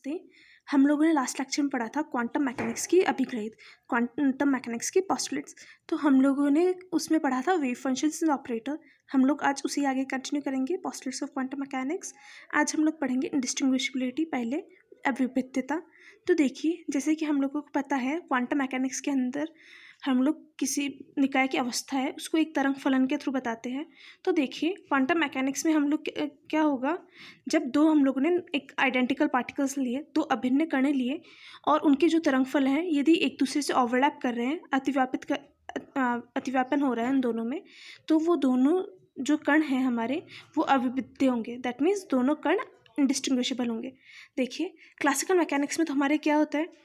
नमस्ते। हम लोगों ने लास्ट लेक्चर में पढ़ा था क्वांटम मैकेनिक्स की अभिग्रहित, क्वांटम मैकेनिक्स की पोस्टुलेट्स। तो हम लोगों ने उसमें पढ़ा था वेव फंक्शंस एंड ऑपरेटर। हम लोग आज उसी आगे कंटिन्यू करेंगे पोस्टुलेट्स ऑफ क्वांटम मैकेनिक्स। आज हम लोग पढ़ेंगे इंडिस्टिंग्विशबिलिटी, पहले अविभिन्नता। तो देखिए, जैसे कि हम लोगों को पता है क्वांटम मैकेनिक्स के अंदर हम लोग किसी निकाय की अवस्था है उसको एक तरंग फलन के थ्रू बताते हैं। तो देखिए, क्वांटम मैकेनिक्स में हम लोग क्या होगा, जब दो हम लोगों ने एक आइडेंटिकल पार्टिकल्स लिए, दो अभिन्न कण लिए, और उनके जो तरंगफल हैं यदि एक दूसरे से ओवरलैप कर रहे हैं, अतिव्यापन हो रहा है उन दोनों में, तो वो दोनों जो कण हैं हमारे वो अविभिन्न होंगे। दैट मीन्स दोनों कण इंडिस्टिंग्विशेबल होंगे। देखिए, क्लासिकल मैकेनिक्स में तो हमारे क्या होता है,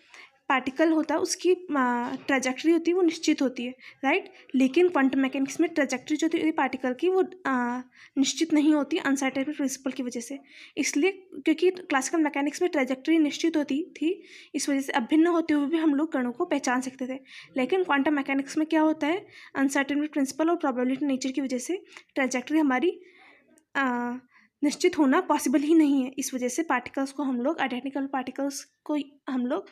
पार्टिकल होता है उसकी ट्रेजेक्ट्री होती है वो निश्चित होती है, राइट। लेकिन क्वांटम मैकेनिक्स में ट्रेजेक्ट्री जो होती है पार्टिकल की वो निश्चित नहीं होती, अनसर्टेनिटी प्रिंसिपल की वजह से। इसलिए क्योंकि क्लासिकल मैकेनिक्स में ट्रेजेक्ट्री निश्चित होती थी, इस वजह से अभिन्न होते हुए भी हम लोग कणों को पहचान सकते थे। लेकिन क्वांटम मैकेनिक्स में क्या होता है, अनसर्टेनिटी प्रिंसिपल और प्रोबेबिलिटी नेचर की वजह से ट्रेजेक्ट्री हमारी निश्चित होना पॉसिबल ही नहीं है। इस वजह से पार्टिकल्स को हम लोग, आइडेंटिकल पार्टिकल्स को हम लोग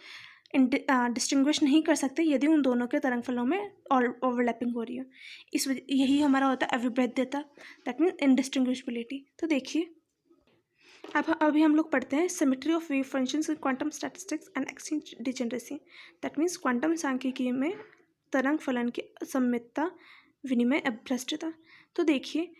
डिस्टिंग्विश नहीं कर सकते यदि उन दोनों के तरंगफलों में ओवरलैपिंग हो रही है। इस वजह यही हमारा होता है अविभेद्यता, दैट मीन्स इंडिस्टिंग्विशबिलिटी। तो देखिए, अब अभी हम लोग पढ़ते हैं symmetry of wave functions in quantum statistics and exchange degeneracy. That means quantum सांख्यिकी में तरंग फलन की असममितता, विनिमय अभ्रष्टता। तो देखिए,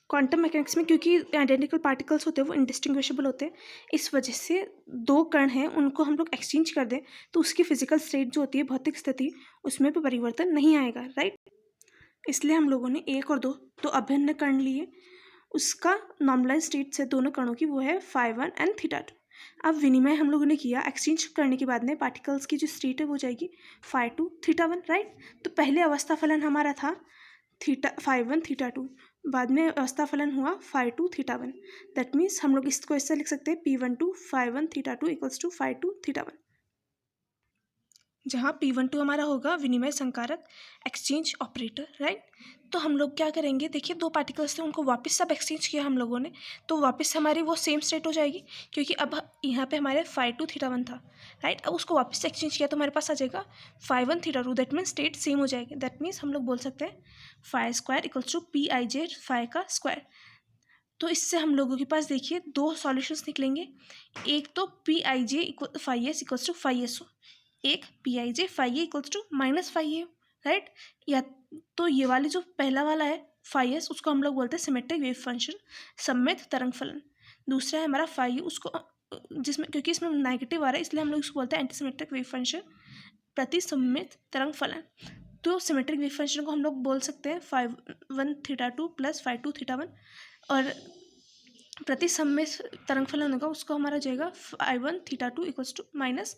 क्वांटम मैकेनिक्स में क्योंकि आइडेंटिकल पार्टिकल्स होते हैं वो इंडिस्टिंग्विशेबल होते हैं, इस वजह से दो कण हैं उनको हम लोग एक्सचेंज कर दें तो उसकी फिजिकल स्टेट जो होती है, भौतिक स्थिति, उसमें भी परिवर्तन नहीं आएगा, राइट। इसलिए हम लोगों ने एक और दो अभिन्न कण लिए, उसका नॉर्मलाइज स्टेट से दोनों कणों की वो है φ1 एंड θ2। अब विनिमय हम लोगों ने किया, एक्सचेंज करने के बाद में पार्टिकल्स की जो स्टेट है वो जाएगी φ2 θ1, राइट। तो पहले अवस्था फलन हमारा था φ1 θ2, बाद में अवस्था फलन हुआ φ2 θ1। दैट मीन्स हम लोग इसको ऐसे लिख सकते हैं P12 φ1 θ2 इक्वल्स टू φ2 θ1, जहाँ P12 हमारा होगा विनिमय संकारक, एक्सचेंज ऑपरेटर, राइट। तो हम लोग क्या करेंगे, देखिए दो पार्टिकल्स थे उनको वापस सब एक्सचेंज किया हम लोगों ने, तो वापस हमारी वो सेम स्टेट हो जाएगी, क्योंकि अब यहाँ पे हमारे φ2 θ1 था, राइट। अब उसको वापस एक्सचेंज किया तो हमारे पास आ जाएगा φ1 θ2, दैट मीन्स स्टेट सेम हो जाएगी। दैट मीन्स हम लोग बोल सकते हैं φ² इक्वल्स टू Pij φ का स्क्वायर। तो इससे हम लोगों के पास देखिए दो सॉल्यूशंस निकलेंगे, एक तो Pij φs equals to φs हो, एक Pij φa equals to minus φa, right. या तो ये वाले जो पहला वाला है φs, उसको हम लोग बोलते हैं सिमेट्रिक वेव फंक्शन, सममित तरंग फलन। दूसरा है हमारा φu, उसको जिसमें क्योंकि इसमें नेगेटिव आ रहा है इसलिए हम लोग उसको बोलते हैं एंटीसिमेट्रिक वेव फंक्शन, प्रतिसममित तरंग फलन। तो सिमेट्रिक वेव फंक्शन को हम लोग बोल सकते हैं φ1 θ2 प्लस φ2 θ1, और प्रतिसममित तरंग फलन होगा उसको हमारा जाएगा φ1 θ2 इक्वल्स टू माइनस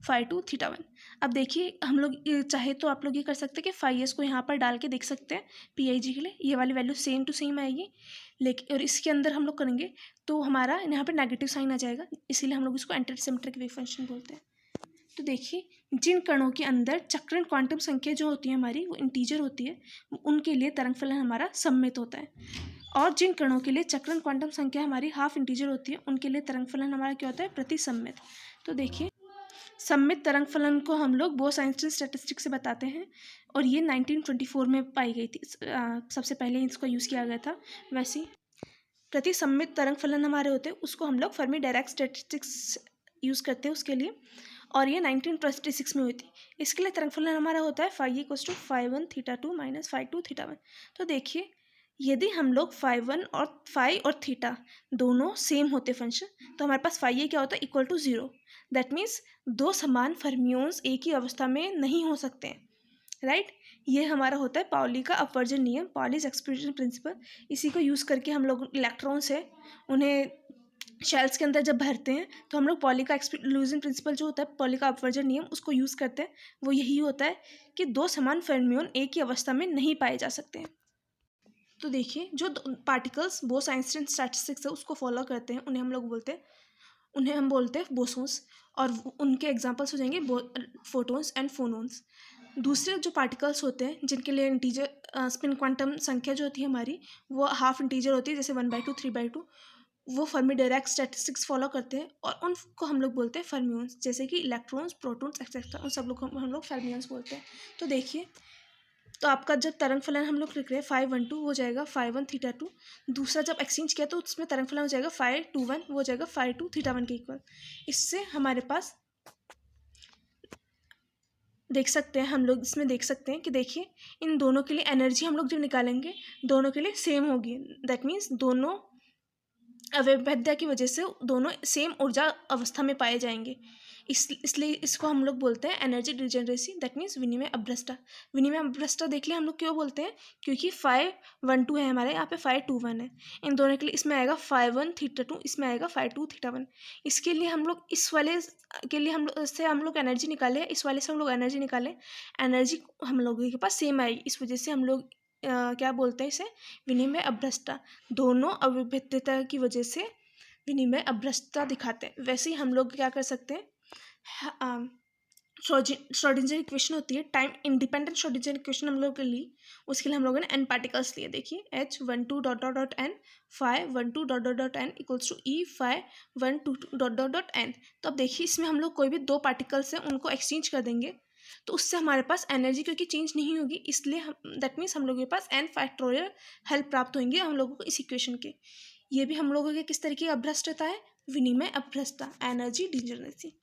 φ2 θ1। अब देखिए, हम लोग चाहे तो आप लोग ये कर सकते हैं कि φs को यहाँ पर डाल के देख सकते हैं Pij के लिए, ये वाली वैल्यू सेम टू सेम आएगी, लेकिन और इसके अंदर हम लोग करेंगे तो हमारा यहाँ पर नेगेटिव साइन आ जाएगा, इसीलिए हम लोग इसको एंटीसिमेट्रिक वेव फंक्शन बोलते हैं। तो देखिए, जिन कणों के अंदर चक्रण क्वांटम संख्या जो होती है हमारी वो इंटीजर होती है, उनके लिए तरंग फलन हमारा सममित होता है, और जिन कणों के लिए चक्रण क्वांटम संख्या हमारी हाफ इंटीजर होती है उनके लिए तरंग फलन हमारा क्या होता है, प्रतिसममित। तो देखिए, सममित तरंग फलन को हम लोग बोस-आइंस्टीन स्टैटिस्टिक्स से बताते हैं, और ये 1924 में पाई गई थी, सबसे पहले इसको यूज़ किया गया था। वैसे प्रतिसममित तरंग फलन हमारे होते हैं उसको हम लोग फर्मी डायराक स्टैटिस्टिक्स यूज़ करते हैं उसके लिए, और ये 1926 में हुई थी। इसके लिए तरंग फलन हमारा होता है φ इक्वल्स टू φ1 θ2 माइनस φ2 θ1। तो देखिए, यदि हम लोग φ1 और φ और θ दोनों सेम होते फंक्शन तो हमारे पास φa क्या होता है, इक्वल टू 0। दैट मीन्स दो समान फर्मियोन्स एक ही अवस्था में नहीं हो सकते हैं, राइट। ये हमारा होता है पाउली का अपवर्जन नियम, पाउलीज एक्सक्लूजन प्रिंसिपल। इसी को यूज़ करके हम लोग इलेक्ट्रॉन्स है उन्हें शेल्स के अंदर जब भरते हैं तो हम लोग पॉली का एक्सक्लूजन प्रिंसिपल जो होता है, पॉली का अपवर्जन नियम, उसको यूज़ करते हैं। वो यही होता है कि दो समान फर्मियोन एक ही अवस्था में नहीं पाए जा सकते हैं। तो देखिए, जो पार्टिकल्स बोस-आइंस्टीन स्टैटिस्टिक्स है उसको फॉलो करते हैं उन्हें हम बोलते हैं बोसोन्स, और उनके एग्जांपल्स हो जाएंगे फोटोन्स एंड फोनोन्स। दूसरे जो पार्टिकल्स होते हैं जिनके लिए इंटीजर स्पिन क्वांटम संख्या जो होती है हमारी वो हाफ इंटीजर होती है, जैसे 1/2 3/2, वो फर्मी डायरेक्ट स्टैटिस्टिक्स फॉलो करते हैं और उनको हम लोग बोलते हैं फर्मियंस, जैसे कि इलेक्ट्रॉन्स, प्रोटॉन्स एक्सेट्रा, उन सब लोग को हम लोग फर्मियंस बोलते हैं। तो देखिए, तो आपका जब तरंग फलन हम लोग लिख रहे हैं 512 हो जाएगा 5 1 θ2। दूसरा जब एक्सचेंज किया तो उसमें तरंग फलन हो जाएगा 5 2 1, वो हो जाएगा 5 2 θ1 के इक्वल। इससे हमारे पास देख सकते हैं, हम लोग इसमें देख सकते हैं कि देखिए इन दोनों के लिए एनर्जी हम लोग जो निकालेंगे दोनों के लिए सेम होगी। दैट मीन्स दोनों अवैधता की वजह से दोनों सेम ऊर्जा अवस्था में पाए जाएंगे। इसलिए इसको हम लोग बोलते हैं एनर्जी डिजेनरेसी, दैट मीन्स विनिमय अभ्रष्टता। विनिमय अभ्रष्टता देख लिया हम लोग क्यों बोलते हैं, क्योंकि 5 1 2 है हमारे यहाँ पे 5 2 1 है। इन दोनों के लिए इसमें आएगा 5 1 θ2, इसमें आएगा 5 2 θ1। इसके लिए हम लोग इस वाले के लिए हम लोग एनर्जी निकाले, इस वाले से हम लोग एनर्जी निकाले, एनर्जी हम लोगों के पास सेम आएगी। इस वजह से हम लोग क्या बोलते हैं इसे, विनिमय अभ्रष्टता। दोनों अविभेद्यता की वजह से विनिमय अभ्रष्टता दिखाते हैं। वैसे ही हम लोग क्या कर सकते हैं, श्रोडिंगर इक्वेशन होती है, टाइम इंडिपेंडेंट श्रोडिंगर इक्वेशन हम लोग के लिए, उसके लिए हम लोगों ने n पार्टिकल्स लिए। देखिए H12 ... Phi12 ... equals to E Phi12 ... तो अब देखिए इसमें हम लोग कोई भी दो पार्टिकल्स हैं उनको एक्सचेंज कर देंगे तो उससे हमारे पास एनर्जी क्योंकि चेंज नहीं होगी, इसलिए हम दैट मीन्स हम लोगों के पास n फैक्टोरियल हेल्प प्राप्त होंगे हम लोगों को इस इक्वेशन के। ये भी हम लोगों के किस तरीके की अभ्रष्टता है, विनिमय अभ्रष्टता, एनर्जी डिजेनरेसी।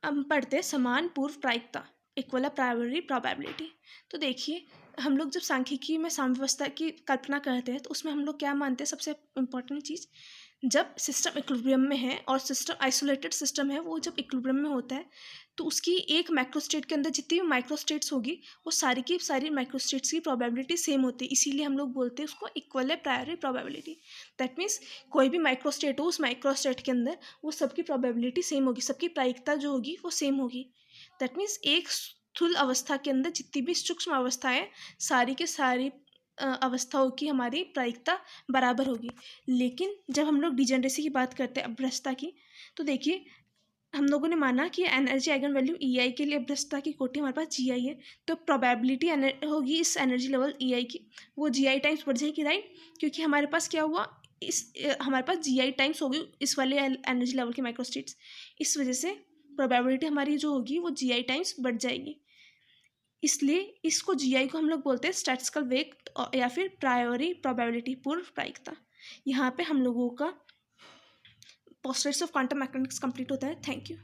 अब पढ़ते हैं समान पूर्व प्रायिकता, इक्वल प्रायोरी प्रोबेबिलिटी। तो देखिए हम लोग जब सांख्यिकी में साम्यावस्था की कल्पना करते हैं तो उसमें हम लोग क्या मानते हैं, सबसे इम्पोर्टेंट चीज़, जब सिस्टम इक्विलिब्रियम में है और सिस्टम आइसोलेटेड सिस्टम है, वो जब इक्विलिब्रियम में होता है तो उसकी एक माइक्रोस्टेट के अंदर जितनी भी माइक्रोस्टेट्स होगी वो सारी की सारी माइक्रोस्टेट्स की प्रोबेबिलिटी सेम होती है, इसीलिए हम लोग बोलते हैं उसको इक्वल है प्रायोरी प्रोबेबिलिटी। दैट मीन्स कोई भी माइक्रोस्टेट हो, उस माइक्रोस्टेट के अंदर वो सबकी प्रोबेबिलिटी सेम होगी, सबकी प्रायिकता जो होगी वो सेम होगी। दैट मीन्स एक स्थूल अवस्था के अंदर जितनी भी सूक्ष्म अवस्थाएं, सारी के सारी अवस्थाओं की हमारी प्रायिकता बराबर होगी। लेकिन जब हम लोग डिजेनरेसी की बात करते हैं, अभ्रष्टता की, तो देखिए हम लोगों ने माना कि एनर्जी आइगन वैल्यू EI के लिए अभ्रष्टता की कोटि हमारे पास GI है, तो प्रोबेबिलिटी होगी इस एनर्जी लेवल EI की, वो GI टाइम्स बढ़ जाएगी, राइट। क्योंकि हमारे पास क्या हुआ, हमारे पास GI टाइम्स होगी इस वाले एनर्जी लेवल के माइक्रोस्टेट्स, इस वजह से प्रोबेबिलिटी हमारी जो होगी वो GI टाइम्स बढ़ जाएगी। इसलिए इसको GI को हम लोग बोलते हैं स्टैटिस्टिकल वेग या फिर प्रायोरी प्रोबेबिलिटी, पूर्व प्रायिकता। यहाँ पे हम लोगों का posters of quantum mechanics complete होता है। Thank you.